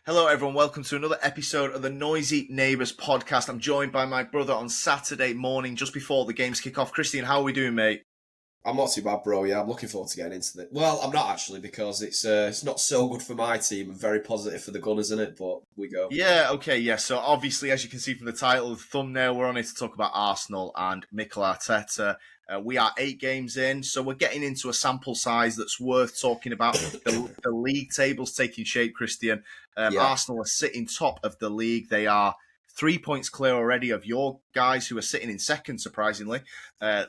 Hello, everyone. Welcome to another episode of the Noisy Neighbours podcast. I'm joined by my brother on Saturday morning, just before the games kick off. Christian, how are we doing, mate? I'm not too bad, bro. Yeah, I'm looking forward to getting into it. Well, I'm not actually because it's not so good for my team and very positive for the Gunners, isn't it? But we go. Yeah, okay, yeah. So obviously, as you can see from the title of the thumbnail, we're on here to talk about Arsenal and Mikel Arteta. We are 8 games in, so we're getting into a sample size that's worth talking about. The league table's taking shape, Christian. Arsenal are sitting top of the league. They are 3 points clear already of your guys who are sitting in second, surprisingly.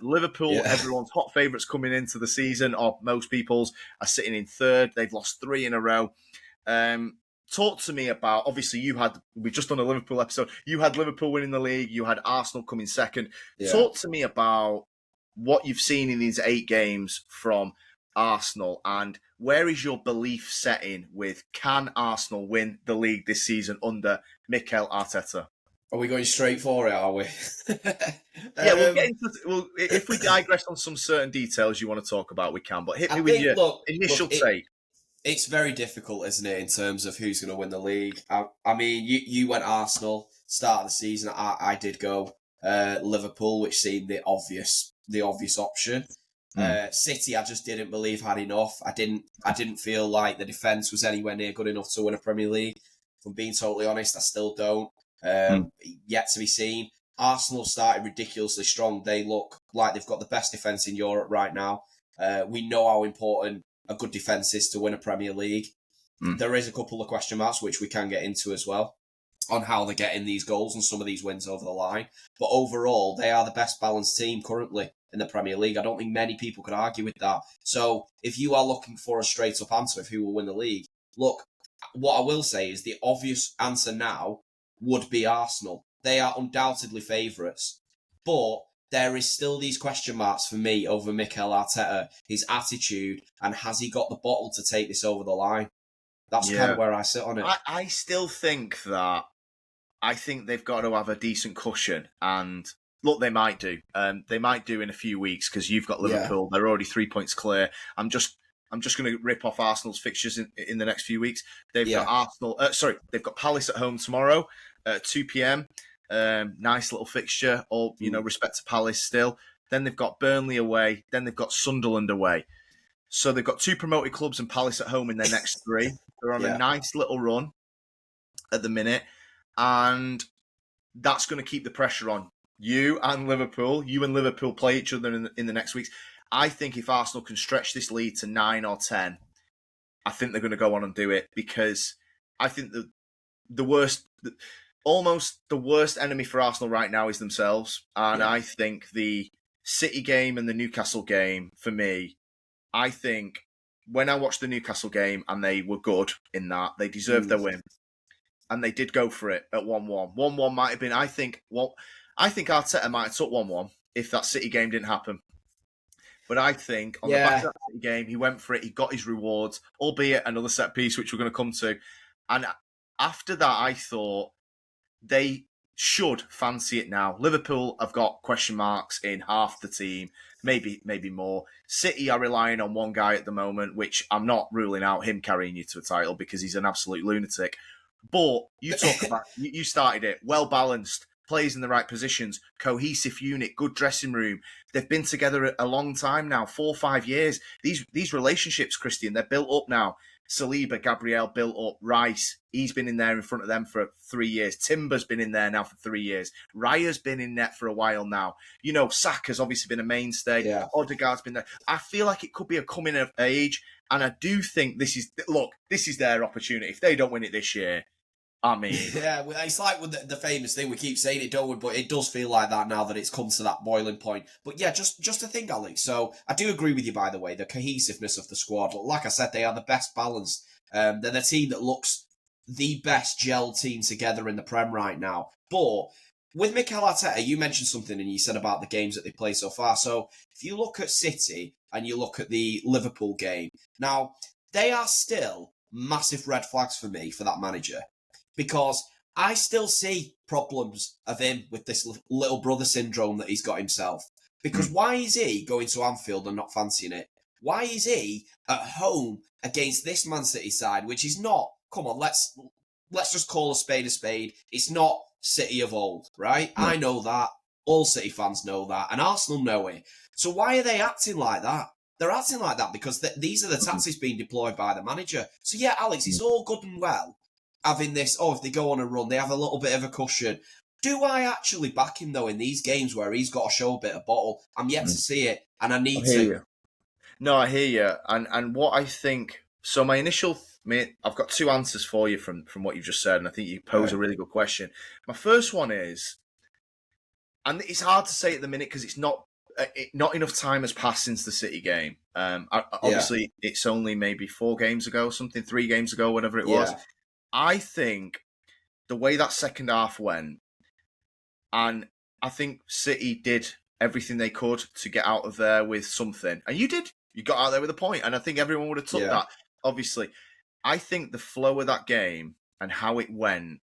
Liverpool, everyone's hot favourites coming into the season, or most people's, are sitting in third. They've lost 3 in a row. Talk to me about, obviously we've just done a Liverpool episode, you had Liverpool winning the league, you had Arsenal coming second. Yeah. Talk to me about what you've seen in these 8 games from Arsenal, and where is your belief setting with, can Arsenal win the league this season under Mikel Arteta? Are we going straight for it, are we? Yeah, we'll get into if we digress on some certain details you want to talk about, we can, but hit me with your initial take. It's very difficult, isn't it, in terms of who's going to win the league? I mean, you went Arsenal, start of the season. I did go Liverpool, which seemed the obvious option. City, I just didn't believe had enough. I didn't feel like the defence was anywhere near good enough to win a Premier League. If I'm being totally honest, I still don't. Yet to be seen. Arsenal started ridiculously strong. They look like they've got the best defence in Europe right now. We know how important a good defence is to win a Premier League. There is a couple of question marks, which we can get into as well, on how they're getting these goals and some of these wins over the line. But overall, they are the best balanced team currently in the Premier League. I don't think many people could argue with that. So if you are looking for a straight up answer of who will win the league, look, what I will say is the obvious answer now would be Arsenal. They are undoubtedly favourites. But there is still these question marks for me over Mikel Arteta, his attitude, and has he got the bottle to take this over the line? That's kind of where I sit on it. I still think that they've got to have a decent cushion, and look, they might do. They might do in a few weeks because you've got Liverpool. They're already 3 points clear. I'm just going to rip off Arsenal's fixtures in the next few weeks. They've got Arsenal. They've got Palace at home tomorrow at 2 p.m. Nice little fixture. All respect to Palace still. Then they've got Burnley away. Then they've got Sunderland away. So they've got 2 promoted clubs and Palace at home in their next 3. They're on a nice little run at the minute, and that's going to keep the pressure on you and Liverpool. You and Liverpool play each other in the next weeks. I think if Arsenal can stretch this lead to 9 or 10, I think they're going to go on and do it, because I think almost the worst enemy for Arsenal right now is themselves. And I think the City game and the Newcastle game, for me, I think when I watched the Newcastle game and they were good in that, they deserved their win. And they did go for it at 1-1. 1-1 might have been, I think Arteta might have took 1-1 if that City game didn't happen. But I think on the back of that City game, he went for it, he got his rewards, albeit another set piece, which we're going to come to. And after that, I thought they should fancy it now. Liverpool have got question marks in half the team, maybe more. City are relying on one guy at the moment, which I'm not ruling out him carrying you to a title because he's an absolute lunatic. But you talk about, you started it, well-balanced, plays in the right positions, cohesive unit, good dressing room. They've been together a long time now, 4 or 5 years. These relationships, Christian, they're built up now. Saliba, Gabriel built up. Rice, he's been in there in front of them for 3 years. Timber's been in there now for 3 years. Raya's been in net for a while now. Saka's obviously been a mainstay. Odegaard's been there. I feel like it could be a coming of age, and I do think this is their opportunity. If they don't win it this year, I mean... Yeah, it's like with the famous thing, we keep saying it, don't we? But it does feel like that now that it's come to that boiling point. But yeah, just to think, Alex. So I do agree with you, by the way, the cohesiveness of the squad. Like I said, they are the best balanced. They're the team that looks the best gel team together in the Prem right now. But with Mikel Arteta, you mentioned something and you said about the games that they played so far. So if you look at City and you look at the Liverpool game, now they are still massive red flags for me for that manager. Because I still see problems of him with this little brother syndrome that he's got himself. Because why is he going to Anfield and not fancying it? Why is he at home against this Man City side, which is not, come on, let's let's just call a spade a spade. It's not City of old, right? No. I know that. All City fans know that, and Arsenal know it. So why are they acting like that? They're acting like that because these are the tactics being deployed by the manager. So yeah, Alex, it's all good and well having this. Oh, if they go on a run, they have a little bit of a cushion. Do I actually back him though in these games where he's got to show a bit of bottle? I'm yet to see it, and I need to. You. No, I hear you, and what I think. So my initial, I've got two answers for you from what you've just said, and I think you pose a really good question. My first one is, and it's hard to say at the minute because it's not enough time has passed since the City game. Obviously, it's only maybe 4 games ago, 3 games ago, whatever it was. I think the way that second half went, and I think City did everything they could to get out of there with something. And you did. You got out there with a point, and I think everyone would have took that. Obviously, I think the flow of that game and how it went,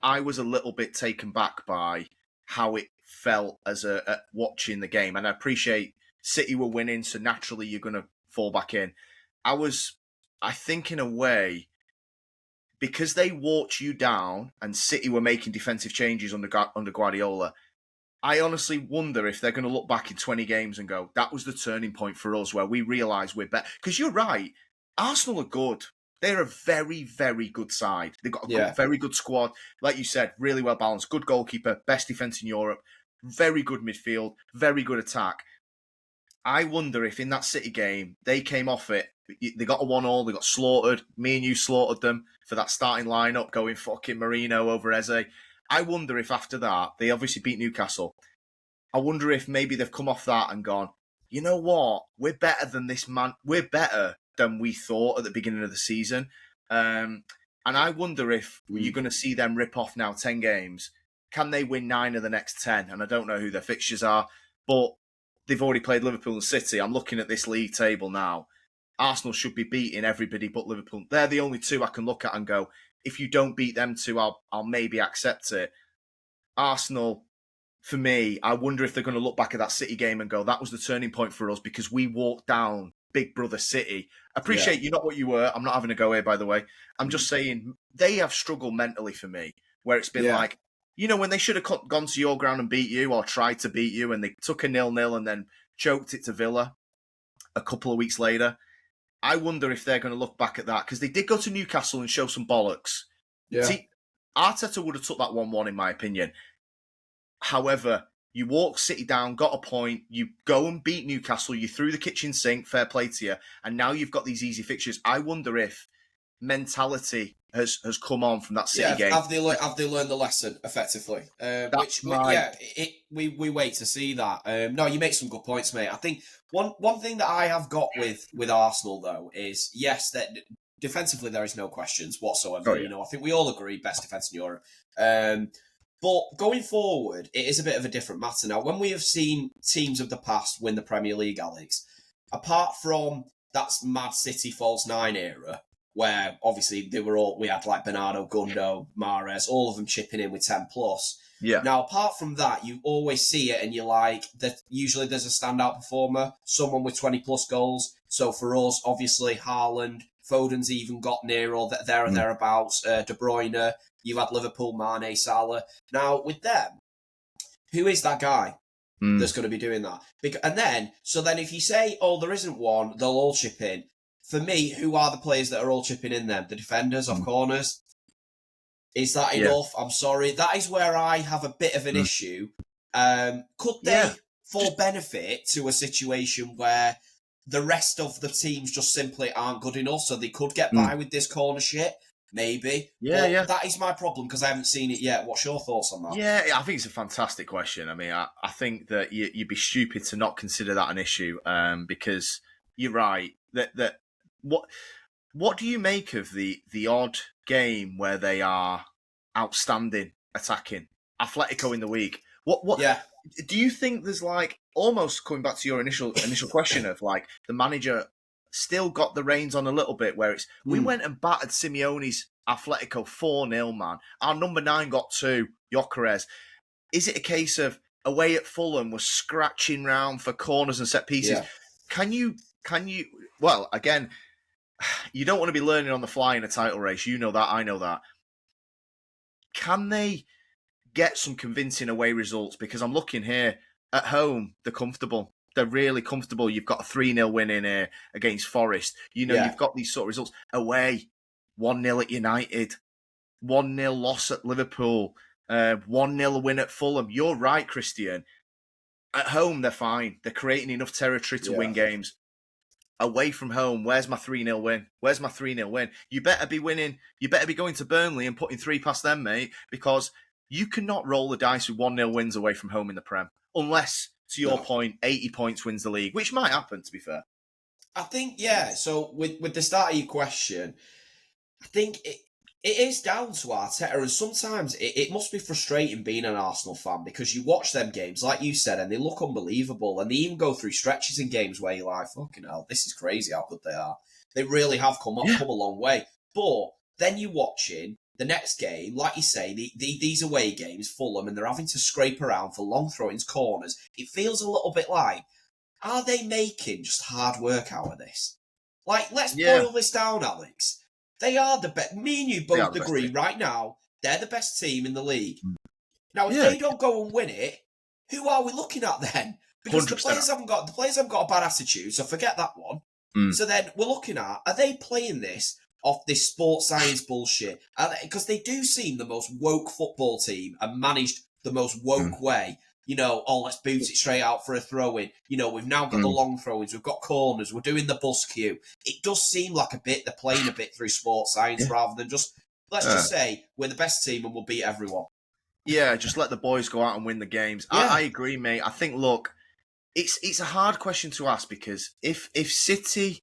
I was a little bit taken back by how it felt as a watching the game. And I appreciate City were winning, so naturally you're going to fall back in. I think in a way, because they walked you down and City were making defensive changes under Guardiola, I honestly wonder if they're going to look back in 20 games and go, that was the turning point for us where we realise we're better. Because you're right, Arsenal are good. They're a very, very good side. They've got a very good squad. Like you said, really well balanced. Good goalkeeper, best defence in Europe, very good midfield, very good attack. I wonder if in that City game, they came off it, they got a 1-1, they got slaughtered. Me and you slaughtered them for that starting lineup, going fucking Marino over Eze. I wonder if after that, they obviously beat Newcastle. I wonder if maybe they've come off that and gone, you know what? We're better than this man. We're better than we thought at the beginning of the season. And I wonder if you're going to see them rip off now 10 games. Can they win 9 of the next 10? And I don't know who their fixtures are, but they've already played Liverpool and City. I'm looking at this league table now. Arsenal should be beating everybody but Liverpool. They're the only two I can look at and go, if you don't beat them two, I'll maybe accept it. Arsenal, for me, I wonder if they're going to look back at that City game and go, that was the turning point for us because we walked down Big Brother City. Appreciate you're not what you were. I'm not having a go here, by the way. I'm just saying they have struggled mentally for me, where it's been like, you know, when they should have gone to your ground and beat you or tried to beat you and they took a 0-0 and then choked it to Villa a couple of weeks later. I wonder if they're going to look back at that because they did go to Newcastle and show some bollocks. Yeah. See, Arteta would have took that 1-1 in my opinion. However, you walk City down, got a point, you go and beat Newcastle, you threw the kitchen sink, fair play to you, and now you've got these easy fixtures. I wonder if mentality has come on from that City game. Have they learned the lesson effectively? We wait to see that. No, you make some good points, mate. I think one thing that I have got with Arsenal though is yes, that defensively there is no questions whatsoever. You know, I think we all agree best defense in Europe. But going forward, it is a bit of a different matter now. When we have seen teams of the past win the Premier League, Alex, apart from that mad City false 9 era, where obviously we had like Bernardo, Gundo, Mahrez, all of them chipping in with 10 plus. Yeah. Now, apart from that, you always see it and you're like, usually there's a standout performer, someone with 20 plus goals. So for us, obviously, Haaland, Foden's even got near or there or thereabouts, De Bruyne, you've had Liverpool, Mane, Salah. Now, with them, who is that guy that's going to be doing that? And then if you say, oh, there isn't one, they'll all chip in. For me, who are the players that are all chipping in them? The defenders off corners? Is that enough? I'm sorry. That is where I have a bit of an issue. Could they fall benefit to a situation where the rest of the teams just simply aren't good enough so they could get by with this corner shit? Maybe. But that is my problem because I haven't seen it yet. What's your thoughts on that? Yeah, I think it's a fantastic question. I mean, I think that you'd be stupid to not consider that an issue because you're right. What do you make of the odd game where they are outstanding attacking? Atletico in the week. What do you think there's like almost coming back to your initial question of like the manager still got the reins on a little bit where it's we went and battered Simeone's Atletico 4-0, man. Our number 9 got 2, Gyokeres. Is it a case of away at Fulham was scratching round for corners and set pieces? Can you well, again, you don't want to be learning on the fly in a title race. You know that, I know that. Can they get some convincing away results? Because I'm looking here, at home, they're comfortable. They're really comfortable. You've got a 3-0 win in here against Forest. You know, you've got these sort of results. Away, 1-0 at United, 1-0 loss at Liverpool, 1-0 win at Fulham. You're right, Christian. At home, they're fine. They're creating enough territory to win games. Away from home, where's my 3-0 win? Where's my 3-0 win? You better be winning. You better be going to Burnley and putting 3 past them, mate, because you cannot roll the dice with 1-0 wins away from home in the Prem. Unless, to your point, 80 points wins the league, which might happen, to be fair. I think, so with the start of your question, I think it is down to Arteta, and sometimes it must be frustrating being an Arsenal fan, because you watch them games, like you said, and they look unbelievable, and they even go through stretches in games where you're like, fucking hell, this is crazy how good they are. They really have come a long way. But then you're watching the next game, like you say, these away games, Fulham, and they're having to scrape around for long throw-ins, corners. It feels a little bit like, are they making just hard work out of this? Like, let's boil this down, Alex. They are the best. Me and you both agree right now, they're the best team in the league. Now, if they don't go and win it, who are we looking at then? Because 100%. the players haven't got a bad attitude, so forget that one. So then we're looking at, are they playing this off this sports science bullshit? Because they do seem the most woke football team and managed the most woke way. You know, let's boot it straight out for a throw-in. You know, we've now got the long throw-ins, we've got corners, we're doing the bus queue. It does seem like they're playing a bit through sports science rather than just, let's just say, we're the best team and we'll beat everyone. Yeah, just let the boys go out and win the games. I agree, mate. I think, look, it's a hard question to ask, because if City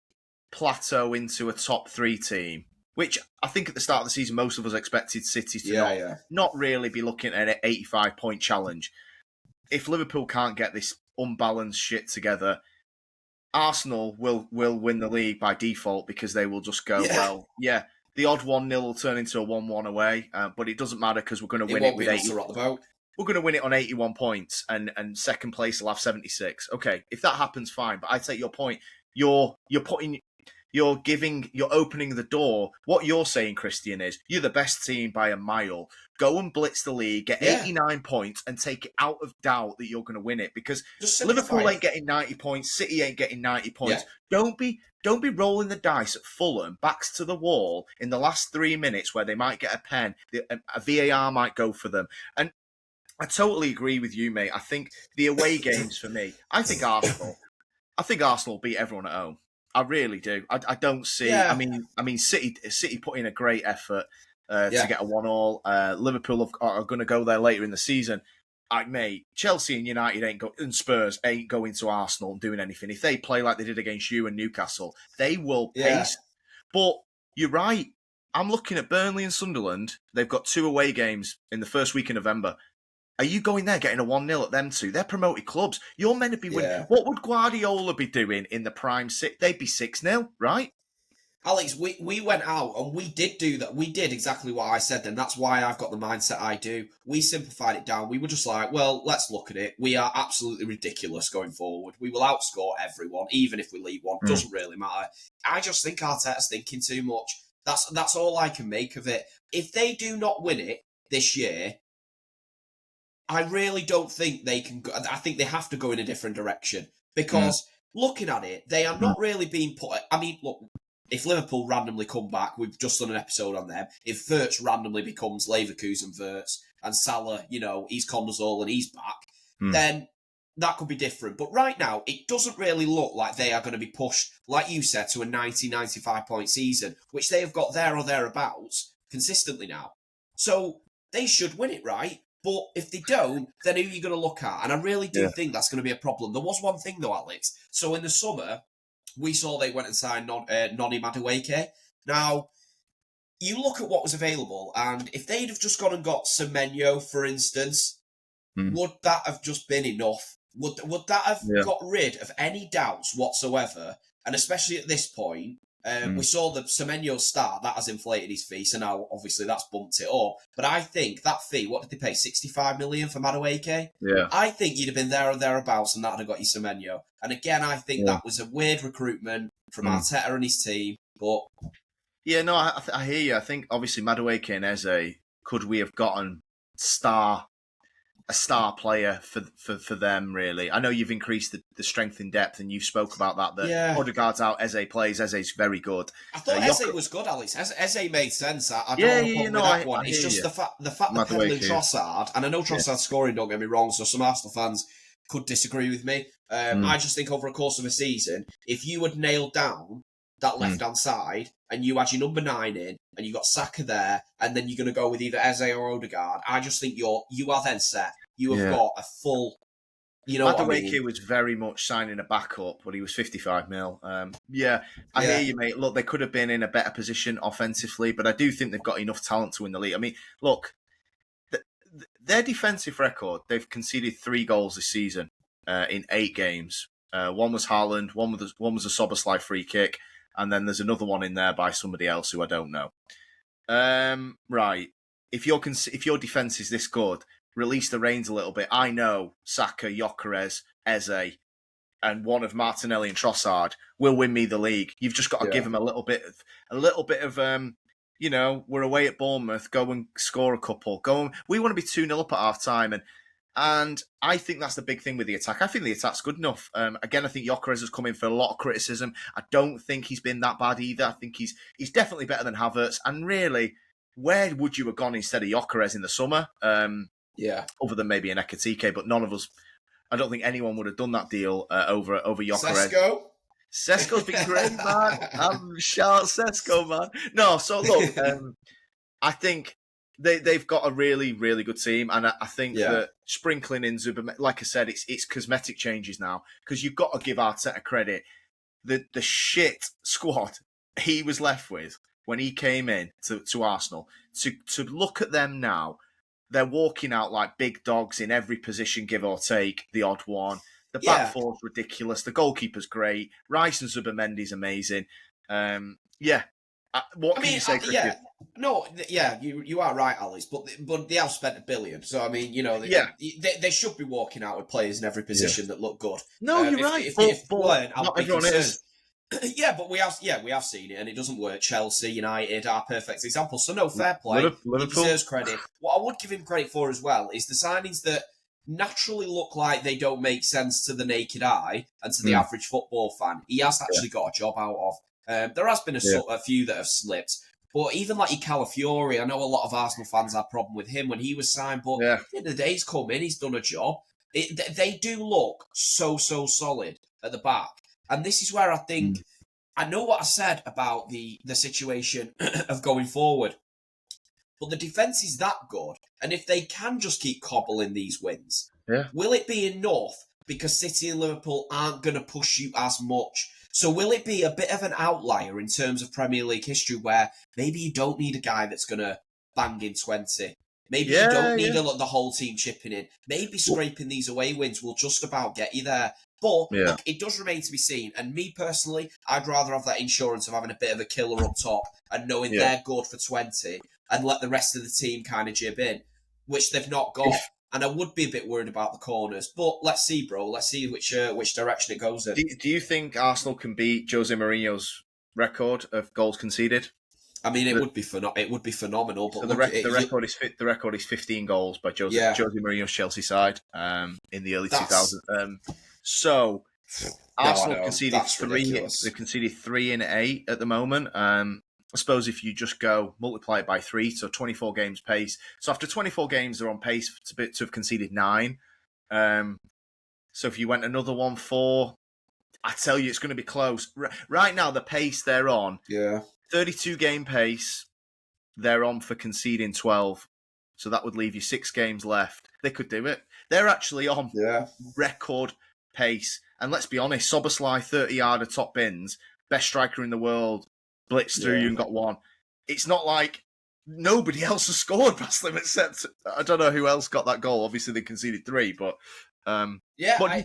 plateau into a top 3 team, which I think at the start of the season most of us expected City to not really be looking at an 85-point challenge. If Liverpool can't get this unbalanced shit together, Arsenal will win the league by default, because they will just go, the odd 1-0 will turn into a 1-1 away, but it doesn't matter, because we're going to win it with 80. We're going to win it on 81 points, and second place will have 76. Okay, if that happens, fine. But I take your point. You're opening the door. What you're saying, Christian, is you're the best team by a mile. Go and blitz the league, get 89 points, and take it out of doubt that you're going to win it. Because Liverpool ain't getting 90 points, City ain't getting 90 points. Yeah. Don't be rolling the dice at Fulham, backs to the wall, in the last 3 minutes where they might get a pen, a VAR might go for them. And I totally agree with you, mate. I think the away games for me, I think Arsenal beat everyone at home. I really do. I don't see. I mean, City put in a great effort to get a 1-1. Liverpool are going to go there later in the season. Mate, Chelsea and United and Spurs ain't going to Arsenal and doing anything. If they play like they did against you and Newcastle, they will pace. But you're right. I'm looking at Burnley and Sunderland. They've got 2 away games in the first week of November. Are you going there getting a 1-0 at them 2? They're promoted clubs. You're meant to be winning. What would Guardiola be doing in the prime 6? They'd be 6-0, right? Alex, we went out and we did do that. We did exactly what I said then. That's why I've got the mindset I do. We simplified it down. We were just like, well, let's look at it. We are absolutely ridiculous going forward. We will outscore everyone, even if we lead one. Doesn't really matter. I just think Arteta's thinking too much. That's all I can make of it. If they do not win it this year, I really don't think they can go. I think they have to go in a different direction, because looking at it, they are not really being put. I mean, look, if Liverpool randomly come back, we've just done an episode on them. If Wirtz randomly becomes Leverkusen Wirtz and Salah, he's Condozol and he's back, then that could be different. But right now, it doesn't really look like they are going to be pushed, like you said, to a 90, 95 point season, which they have got there or thereabouts consistently now. So they should win it, right? But if they don't, then who are you going to look at? And I really do think that's going to be a problem. There was one thing though, Alex. So in the summer, we saw they went and signed Noni Madueke. Now, you look at what was available, and if they'd have just gone and got Semenyo, for instance, would that have just been enough? Would that have got rid of any doubts whatsoever? And especially at this point, we saw the Semenyo start, that has inflated his fee, so now obviously that's bumped it up. But I think that fee, what did they pay, 65 million for Madueke? Yeah. I think you'd have been there or thereabouts and that'd have got you Semenyo. And again, I think that was a weird recruitment from Arteta and his team. But Yeah, no, I hear you. I think obviously Madueke and Eze, could we have gotten a star player for them, really? I know you've increased the strength in depth, and you've spoke about that. That yeah, Odegaard's out, Eze plays. Eze's very good. I thought Eze Yoker, was good, Alex. Eze made sense. I don't yeah, have a yeah, yeah, problem no, with that one. I It's hear just you. the fact they're peddling Madueke, Trossard, and I know yeah. Trossard's scoring, don't get me wrong, so some Arsenal fans could disagree with me. Mm, I just think over a course of a season, if you had nailed down that mm. left-hand side, and you had your number 9 in, and you got Saka there, and then you're going to go with either Eze or Odegaard, I just think you are then set. You have Yeah. got a full, you know what I Madueke mean? was very much signing a backup, but he was 55 mil. Yeah, I hear Yeah, you, mate. Look, they could have been in a better position offensively, but I do think they've got enough talent to win the league. I mean, look, their defensive record, they've conceded 3 goals this season in 8 games. One was Haaland, one was a Soboslai free kick, and then there's another one in there by somebody else who I don't know. Right. If your defense is this good, release the reins a little bit. I know Saka, Gyokeres, Eze, and one of Martinelli and Trossard will win me the league. You've just got to give them a little bit of we're away at Bournemouth. Go and score a couple. We want to be 2-0 up at half time, and I think that's the big thing with the attack. I think the attack's good enough. Again, I think Gyokeres has come in for a lot of criticism. I don't think he's been that bad either. I think he's definitely better than Havertz. And really, where would you have gone instead of Gyokeres in the summer? yeah. Other than maybe an Ekatike, but none of us. I don't think anyone would have done that deal over Gyokeres. Sesko's been great, man. Shout out Sesko, man. No, so look, I think they've got a really, really good team, and I think that sprinkling in Zuba, like I said, it's cosmetic changes now, because you've got to give Arteta credit. The shit squad he was left with when he came in to Arsenal, to look at them now, they're walking out like big dogs in every position, give or take the odd one. The back four's ridiculous. The goalkeeper's great. Rice and Zubimendi's amazing. What can you say, Cricket? You are right, Alex. But they have spent $1 billion, so I mean, they should be walking out with players in every position that look good. No, you're right. If weren't, I'd not be everyone concerned. is. But we have seen it, and it doesn't work. Chelsea, United are perfect examples. So no, fair play. Liverpool. He deserves credit. What I would give him credit for as well is the signings that naturally look like they don't make sense to the naked eye and to the average football fan. He has actually got a job out of. There has been a few that have slipped. But even like Calafiori, I know a lot of Arsenal fans had a problem with him when he was signed, but at the end of the day, he's come in, he's done a job. They do look so solid at the back. And this is where I think, I know what I said about the situation of going forward, but the defence is that good. And if they can just keep cobbling these wins, will it be enough? Because City and Liverpool aren't going to push you as much. So will it be a bit of an outlier in terms of Premier League history where maybe you don't need a guy that's going to bang in 20? Maybe you don't need the whole team chipping in. Maybe scraping these away wins will just about get you there. But look, it does remain to be seen. And me personally, I'd rather have that insurance of having a bit of a killer up top and knowing they're good for 20 and let the rest of the team kind of jib in, which they've not got. And I would be a bit worried about the corners. But let's see, bro. Let's see which direction it goes in. Do you think Arsenal can beat Jose Mourinho's record of goals conceded? I mean, it would be phenomenal. But so the record is 15 goals by Jose Mourinho's Chelsea side in the early 2000s. So Arsenal conceded 3. Ridiculous. They've conceded 3 in 8 at the moment. I suppose if you just go multiply it by 3, so 24 games pace. So after 24 games, they're on pace to have conceded 9. So if you went another 1-4, I tell you, it's going to be close. Right now, the pace they're on, 32 game pace, they're on for conceding 12. So that would leave you 6 games left. They could do it. They're actually on record pace. And let's be honest, Soboslai, 30-yarder top bins, best striker in the world, blitzed through you and got 1. It's not like nobody else has scored past them except, I don't know who else got that goal. Obviously, they conceded 3, but... I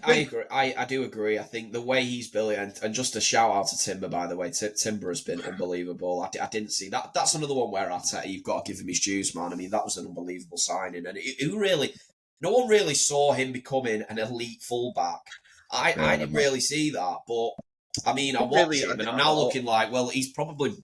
agree. I do agree. I think the way he's built it, and just a shout out to Timber, by the way. Timber has been unbelievable. I didn't see that. That's another one where Arteta, you've got to give him his dues, man. I mean, that was an unbelievable signing, and no one really saw him becoming an elite fullback. I didn't really see that, but I mean, I watch Really, him, and I'm now looking like, well, he's probably.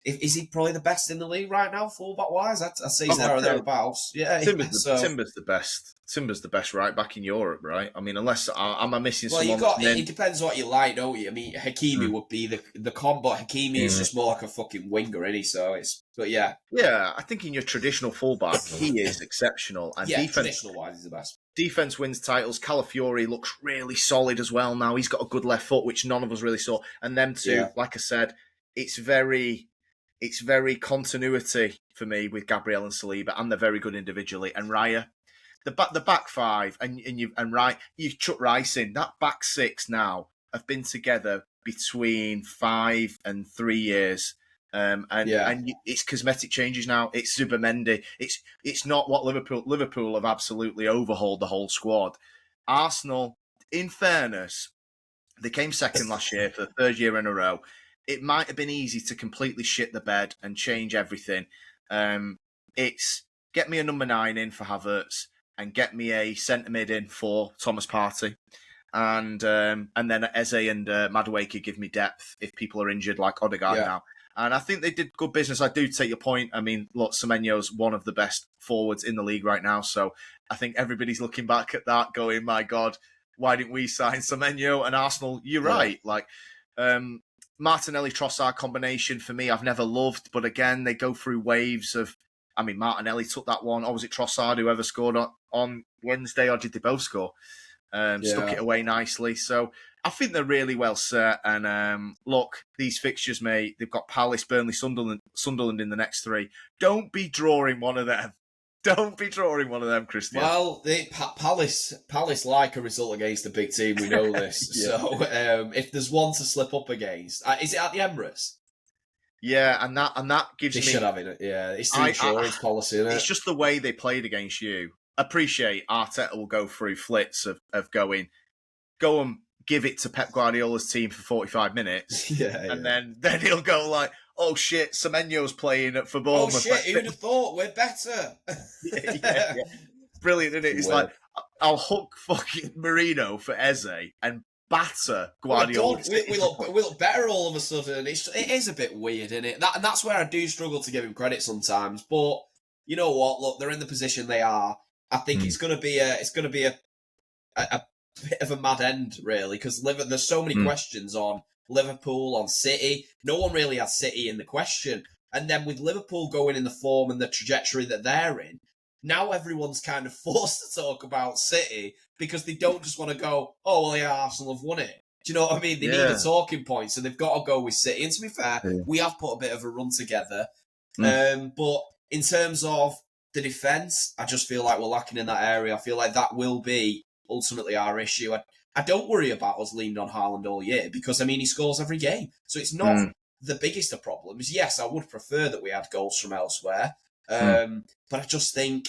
Is he probably the best in the league right now, fullback wise? I'd say he's there or thereabouts. Yeah, so. Timber's the best. Timber's the best right back in Europe, right? I mean, unless am I missing Well, someone? it depends what you like, don't you? I mean, Hakimi would be the comp, but Hakimi is just more like a fucking winger, isn't he? So but yeah. Yeah, I think in your traditional fullback, he is exceptional. And yeah, traditional wise, he's the best. Defense wins titles. Calafiori looks really solid as well now. He's got a good left foot, which none of us really saw. And them two, like I said, it's very continuity for me with Gabriel and Saliba, and they're very good individually. And Raya, the back five, and you chuck Rice in. That back six now have been together between 5 and 3 years. And it's cosmetic changes now. It's Zubimendi. It's not what Liverpool have absolutely overhauled the whole squad. Arsenal, in fairness, they came second last year for the third year in a row. It might have been easy to completely shit the bed and change everything. It's get me a number 9 in for Havertz and get me a centre mid in for Thomas Partey. And then Eze and Madueke give me depth if people are injured like Odegaard now. And I think they did good business. I do take your point. I mean, look, Semenyo's one of the best forwards in the league right now. So I think everybody's looking back at that going, my God, why didn't we sign Semenyo? And Arsenal, you're right. Like, Martinelli-Trossard combination, for me, I've never loved. But again, they go through waves of, I mean, Martinelli took that one. Or was it Trossard, whoever scored on Wednesday? Or did they both score? Stuck it away nicely. So I think they're really well set. And look, these fixtures, mate, they've got Palace, Burnley, Sunderland in the next 3. Don't be drawing one of them. Don't be drawing one of them, Christian. Well, Palace like a result against a big team. We know this. So if there's one to slip up against, is it at the Emirates? Yeah, and that gives me. They should have it. Yeah, it's the insurance policy. Isn't it? It's just the way they played against you. Appreciate Arteta will go through flits of go and give it to Pep Guardiola's team for 45 minutes. And then he'll go like, oh shit, Semenyo's playing for Bournemouth. Oh shit, who'd have thought we're better? Brilliant, isn't it? It's like, I'll hook fucking Marino for Eze and batter Guardiola. We look better all of a sudden. It is a bit weird, isn't it? And that's where I do struggle to give him credit sometimes. But you know what? Look, they're in the position they are. I think it's going to be a bit of a mad end, really, because there's so many questions on Liverpool, on City. No one really has City in the question. And then with Liverpool going in the form and the trajectory that they're in, now everyone's kind of forced to talk about City because they don't just want to go, oh, well, yeah, Arsenal have won it. Do you know what I mean? They need a talking point, so they've got to go with City. And to be fair, we have put a bit of a run together. But in terms of the defence, I just feel like we're lacking in that area. I feel like that will be ultimately our issue. I don't worry about us leaning on Haaland all year because, I mean, he scores every game. So it's not the biggest of problems. Yes, I would prefer that we had goals from elsewhere. But I just think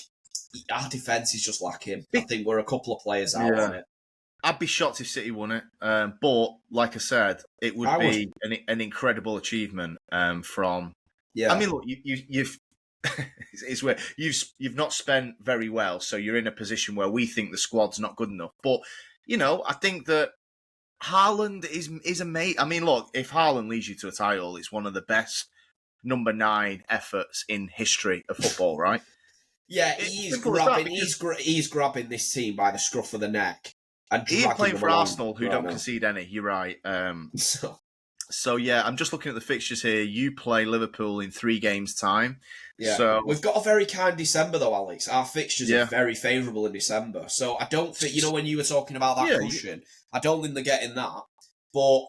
our defence is just lacking. I think we're a couple of players out on it. I'd be shocked if City won it. But, like I said, it would be an incredible achievement from... Yeah. I mean, look, you've... it's weird. You've not spent very well, so you're in a position where we think the squad's not good enough. But you know, I think that Haaland is a mate. I mean, look, if Haaland leads you to a title, it's one of the best number 9 efforts in history of football, right? Yeah, he's grabbing this team by the scruff of the neck and he's playing for Arsenal, who don't concede any. You're right. So yeah, I'm just looking at the fixtures here. You play Liverpool in 3 games' time. Yeah. So we've got a very kind December though, Alex. Our fixtures are very favourable in December. So I don't think, you know, when you were talking about that cushion, I don't think they're getting that. But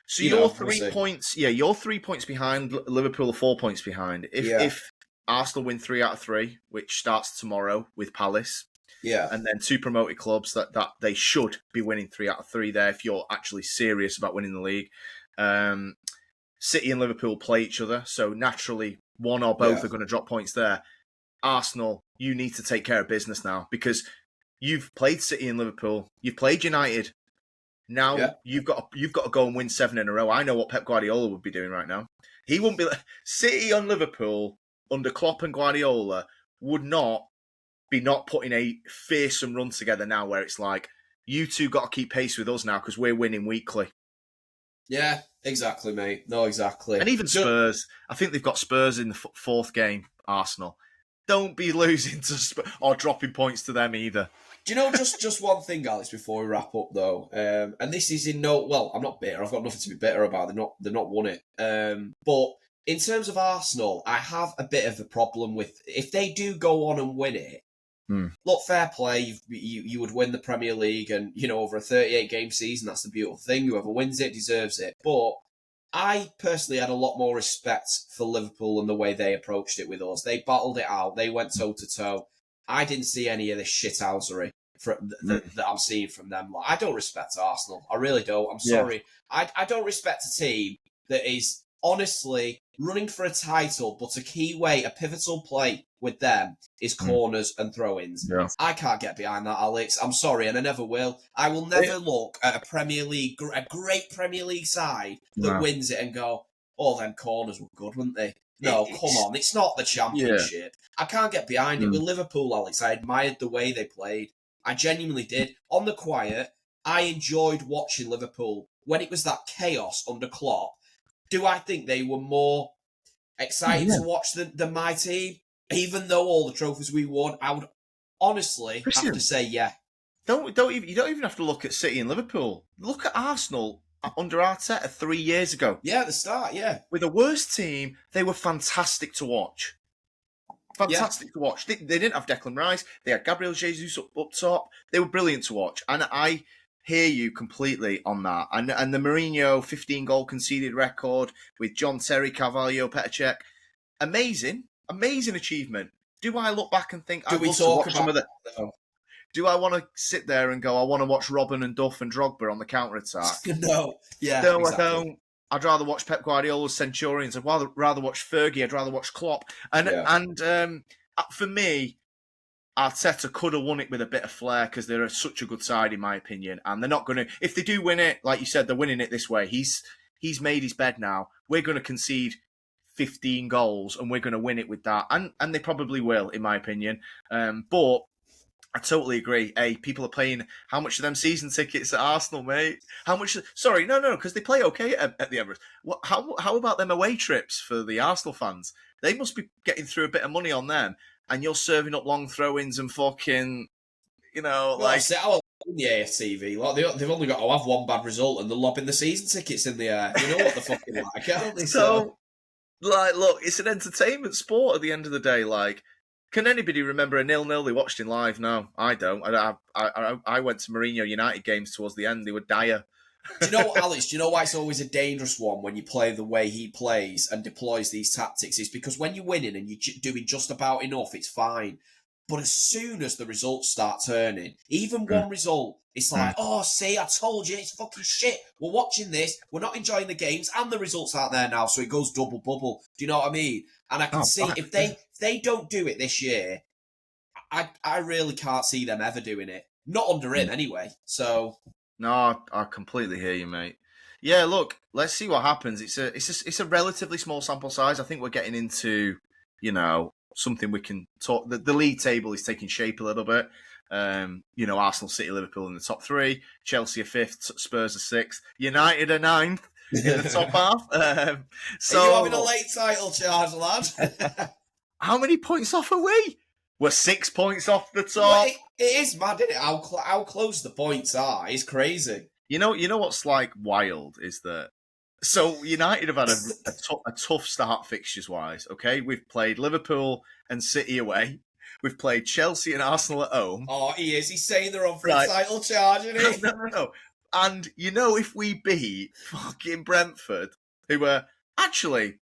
so you're 3 points. Yeah, you're 3 points behind. Liverpool are 4 points behind. If Arsenal win 3 out of 3, which starts tomorrow with Palace. Yeah. And then 2 promoted clubs that they should be winning 3 out of 3 there if you're actually serious about winning the league. City and Liverpool play each other, so naturally one or both are going to drop points there. Arsenal, you need to take care of business now because you've played City and Liverpool, you've played United. Now you've got to go and win 7 in a row. I know what Pep Guardiola would be doing right now. He wouldn't be City and Liverpool under Klopp and Guardiola would not be not putting a fearsome run together now where it's like, you two got to keep pace with us now because we're winning weekly. Yeah, exactly, mate. No, exactly. And even Spurs, I think they've got Spurs in the fourth game, Arsenal. Don't be losing to Spurs or dropping points to them either. Do you know just one thing, Alex, before we wrap up though? And this is in no well, I'm not bitter. I've got nothing to be bitter about. They're not won it. But in terms of Arsenal, I have a bit of a problem with if they do go on and win it. Look, fair play. You would win the Premier League, and over a 38 game season, that's the beautiful thing. Whoever wins it deserves it. But I personally had a lot more respect for Liverpool and the way they approached it with us. They battled it out. They went toe to toe. I didn't see any of this shithousery that I'm seeing from them. Like, I don't respect Arsenal. I really don't. I'm sorry. I don't respect a team that is honestly running for a title, but a pivotal play with them is corners and throw-ins. Yeah. I can't get behind that, Alex. I'm sorry, and I never will. I will never look at a great Premier League side that wins it and go, oh, them corners were good, weren't they? No, come on. It's not the Championship. I can't get behind it. With Liverpool, Alex, I admired the way they played. I genuinely did. On the quiet, I enjoyed watching Liverpool. When it was that chaos under Klopp, do I think they were more excited to watch than my team? Even though all the trophies we won, I would honestly have to say, yeah. You don't even have to look at City and Liverpool. Look at Arsenal under Arteta 3 years ago. Yeah, at the start, yeah. With the worst team, they were fantastic to watch. Fantastic to watch. They didn't have Declan Rice. They had Gabriel Jesus up top. They were brilliant to watch. And I hear you completely on that. And the Mourinho 15-goal conceded record with John Terry, Carvalho, Petr Cech. Amazing achievement. Do I look back and think, do I want to sit there and go, I want to watch Robben and Duff and Drogba on the counter-attack? No. Yeah, no, exactly. I don't. I'd rather watch Pep Guardiola's Centurions. I'd rather watch Fergie. I'd rather watch Klopp. And for me, Arteta could have won it with a bit of flair because they're such a good side, in my opinion. And they're not going to... If they do win it, like you said, they're winning it this way. He's made his bed now. We're going to concede 15 goals and we're going to win it with that. And they probably will, in my opinion. But I totally agree. Hey, people are paying how much of them season tickets at Arsenal, mate? How much? Sorry, no, because they play okay at the Emirates. How about them away trips for the Arsenal fans? They must be getting through a bit of money on them, and you're serving up long throw-ins and fucking, like... I'll on the AFTV. Like, they've only got to have one bad result and they're lobbing the season tickets in the air. You know what the fucking like, aren't they? So, like, look, it's an entertainment sport at the end of the day, like... Can anybody remember a 0-0 they watched in live? No, I don't. I went to Mourinho United games towards the end. They were dire. Do you know what, Alex? Do you know why it's always a dangerous one when you play the way he plays and deploys these tactics? It's because when you're winning and you're doing just about enough, it's fine. But as soon as the results start turning, even one result, it's like, oh, see, I told you, it's fucking shit. We're watching this, we're not enjoying the games, and the results aren't there now, so it goes double bubble. Do you know what I mean? And I can see if they don't do it this year, I really can't see them ever doing it. Not under him, anyway. So no, I completely hear you, mate. Yeah, look, let's see what happens. It's a relatively small sample size. I think we're getting into, something we can talk. The league table is taking shape a little bit. Arsenal, City, Liverpool in the top three. Chelsea are fifth. Spurs are sixth. United are ninth in the top half. So are you having a late title charge, lad? How many points off are we? We're 6 points off the top. Well, it is mad, isn't it? How close the points are. It's crazy. You know what's like wild is that. So United have had a tough start fixtures wise. Okay, we've played Liverpool and City away. We've played Chelsea and Arsenal at home. Oh, he is. He's saying they're on for a title charge, isn't he? No. And if we beat fucking Brentford, who were actually,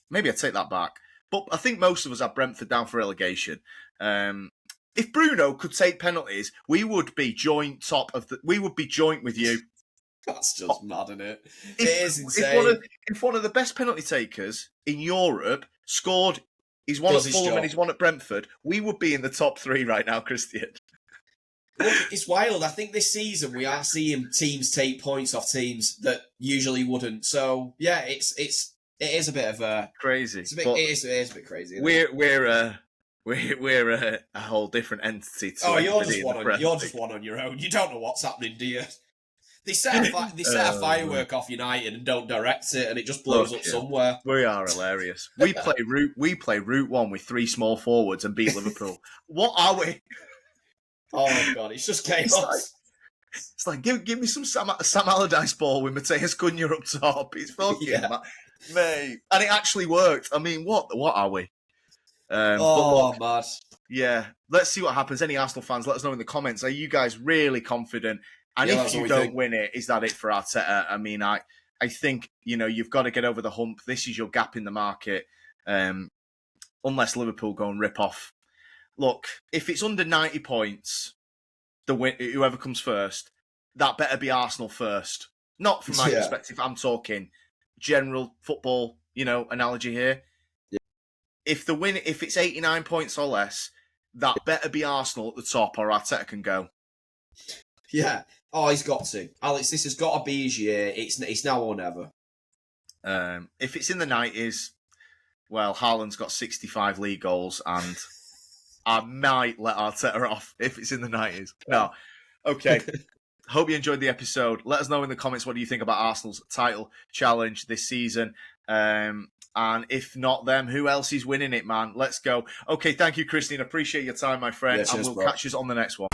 maybe I take that back, but I think most of us have Brentford down for relegation. If Bruno could take penalties, we would be joint we would be joint with you. That's just mad, isn't it? It is insane. If one of the best penalty takers in Europe scored, he's one at Fulham and he's one at Brentford, we would be in the top three right now, Christian. Look, it's wild. I think this season we are seeing teams take points off teams that usually wouldn't. So yeah, it is a bit of a crazy. It is a bit crazy. We're a whole different entity. You're just one on your own. You don't know what's happening, do you? They set a firework off United and don't direct it, and it just blows up somewhere. We are hilarious. We play Route 1 with 3 small forwards and beat Liverpool. What are we? Oh my god, it's just chaos. It's like give me some Sam Allardyce ball with Mateus Cunha up top. It's fucking mate, and it actually worked. I mean, what are we? Mad. Yeah, let's see what happens. Any Arsenal fans, let us know in the comments. Are you guys really confident? And if you don't win it, is that it for Arteta? I mean, I think, you've got to get over the hump. This is your gap in the market. Unless Liverpool go and rip off. Look, if it's under 90 points, whoever comes first, that better be Arsenal first. Not from my perspective. I'm talking general football, analogy here. Yeah. If it's 89 points or less, that better be Arsenal at the top, or Arteta can go. Yeah. Oh, he's got to. Alex, this has got to be his year. It's now or never. If it's in the 90s, well, Haaland's got 65 league goals, and I might let Arteta off if it's in the 90s. No. Okay. Hope you enjoyed the episode. Let us know in the comments what do you think about Arsenal's title challenge this season. And if not them, who else is winning it, man? Let's go. Okay, thank you, Christine. Appreciate your time, my friend. Yeah, cheers, and we'll catch you on the next one.